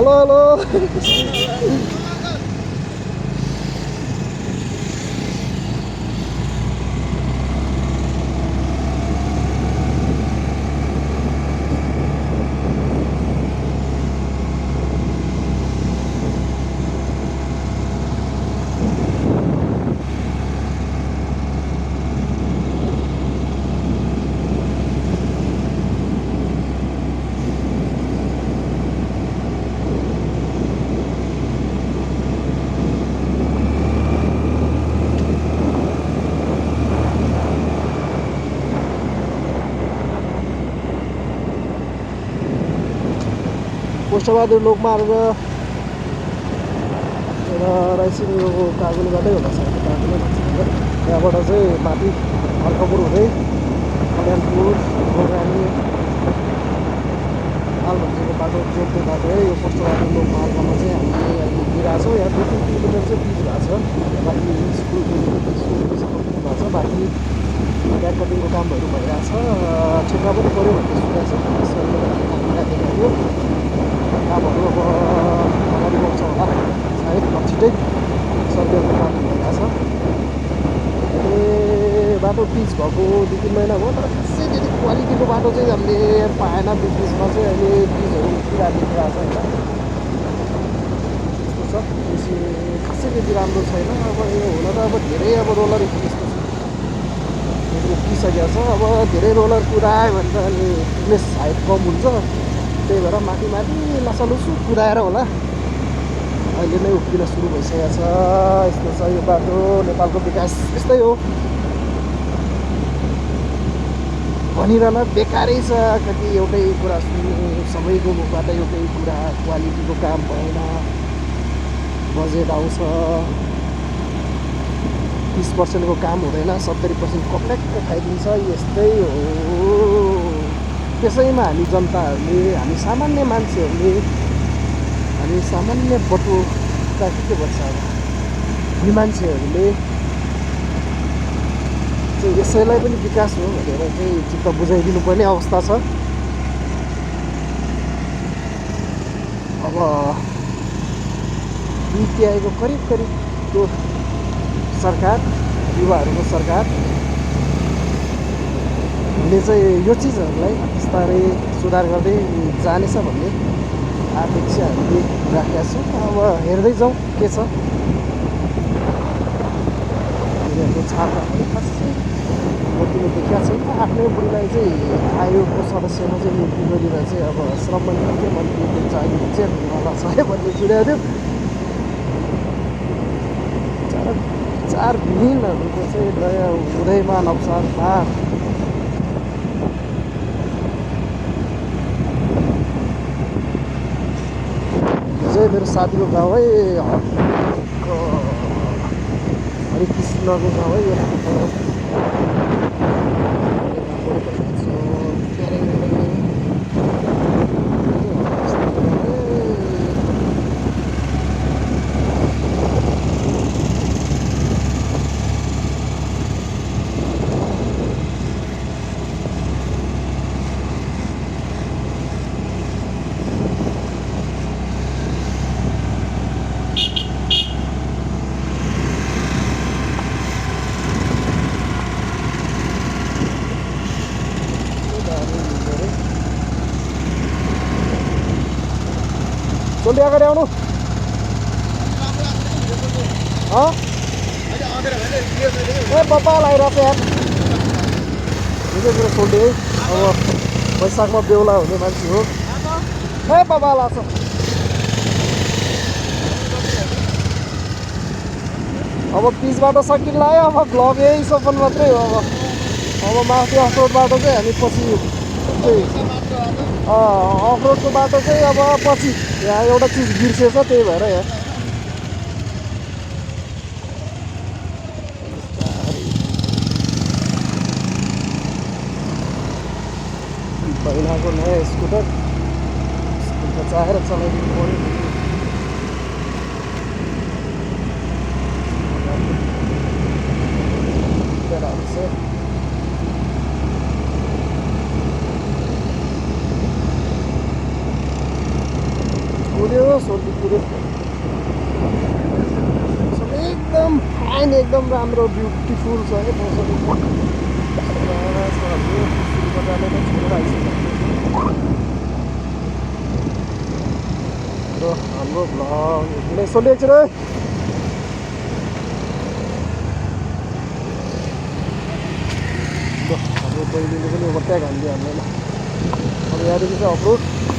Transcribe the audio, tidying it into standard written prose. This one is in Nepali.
हेलो पोस्टबहादुर लोकमार्ग र राइसिङ यो कागुली बाटै होला सायद कागुली भन्छ त्यहाँबाट चाहिँ माथि अर्कपुर हुँदै कल्याणपुर गोरानी मालभन्जीको बाटो जोड्ने बाटो है यो पोस्टबहादुर लोकमार्गमा चाहिँ हामीले अहिले हिँडिरहेको छौँ। यहाँ 2-3 किलोमिटर चाहिँ पिच भएको छ। बाँकी स्कुल भएको छ। बाँकी ब्याक कटिङको कामहरू भइरहेछ। ठेक्का पनि पऱ्यो भन्ने सुनेको छ। सरले हामीलाई देखायो कामहरू अब अगाडि बढ्छ होला सायद छिट्टै सर्वेको काम भइरहेछ। बाटो पिच भएको 2-3 महिना भयो तर खासै त्यति क्वालिटीको बाटो चाहिँ हामीले पाएन। बिचमा चाहिँ अहिले पिचहरू उठिरहेको छ होइन त्यस्तो छ। बेसी खासै त्यति राम्रो छैन। अब यो हुन त अब धेरै अब रोलर त्यस्तो उठिसकेको छ। अब धेरै रोलर कुदायो भने त अनि फिटनेस हाइट कम हुन्छ। त्यही भएर माथि लसलुसु कुदाएर होला अहिले नै उक्किन सुरु भइसकेको छ। यस्तो छ यो बाटो। नेपालको विकास यस्तै हो भनिरहन बेकारै छ। कति एउटै कुरा सुन्नु सबैको मुखबाट एउटै कुरा क्वालिटीको काम भएन। बजेट आउँछ 30% को काम हुँदैन 70% कम्प्लेक्ट खाइदिन्छ। यस्तै हो। त्यसैमा हामी जनताहरूले हामी सामान्य मान्छेहरूले हामी सामान्य बटुका के भन्छ अब हामी मान्छेहरूले चाहिँ यसैलाई पनि विकास हो भनेर चाहिँ चित्त बुझाइदिनु पर्ने अवस्था छ। अब युटिआईको करिब त्यो सरकार युवाहरूको सरकारले चाहिँ यो चिजहरूलाई बिस्तारै सुधार गर्दै जानेछ भन्ने अपेक्षा हामीले राखेका छौँ। अब हेर्दै जाउँ के छ। यिनीहरूको छापा पनि खासै बत्तीले देखाएको छैन। आफ्नै बुढीलाई चाहिँ आयोगको सदस्यमा चाहिँ नियुक्ति गरेर चाहिँ अब श्रम मन्त्री के मन्त्री चाहिँ हुनेवाला छ है भन्ने सुनेको थियो। चार भिनहरूको चाहिँ नयाँ उदयमान अवसर पार चाहिँ मेरो साथीको गाउँ है हरिकृष्णको गाउँ है यो सोल्टी अगाडि आउनु ए बब्बाल आइरहेको छ यार कुरो सोल्टी है। अब वैशाखमा बेहुला हुने मान्छे हो ए बब्बाल आएको छ। अब पिचबाट सकिन लाग्यो। अब भ्लग यही सफल मात्रै हो। अब माथि अफरोड बाटो चाहिँ हामी पछि अफरोडको बाटो चाहिँ अब पछि यहाँ एउटा चिज बिर्सेछ त्यही भएर यहाँ पहिलाको नयाँ स्कुटर बचाएर चलाइदिनु पऱ्यो। कुद्यो सोल्टीपुर एकदम फाइन एकदम राम्रो ब्युटिफुल छ है मौसम छोडेर आइसक्यो र हाम्रो भ्लग यति नै सोल्टी एकछिन है हाम्रो बहिनीले पनि ओभरट्याक हानिदियो हामीलाई अब यहाँदेखि चाहिँ अपलोड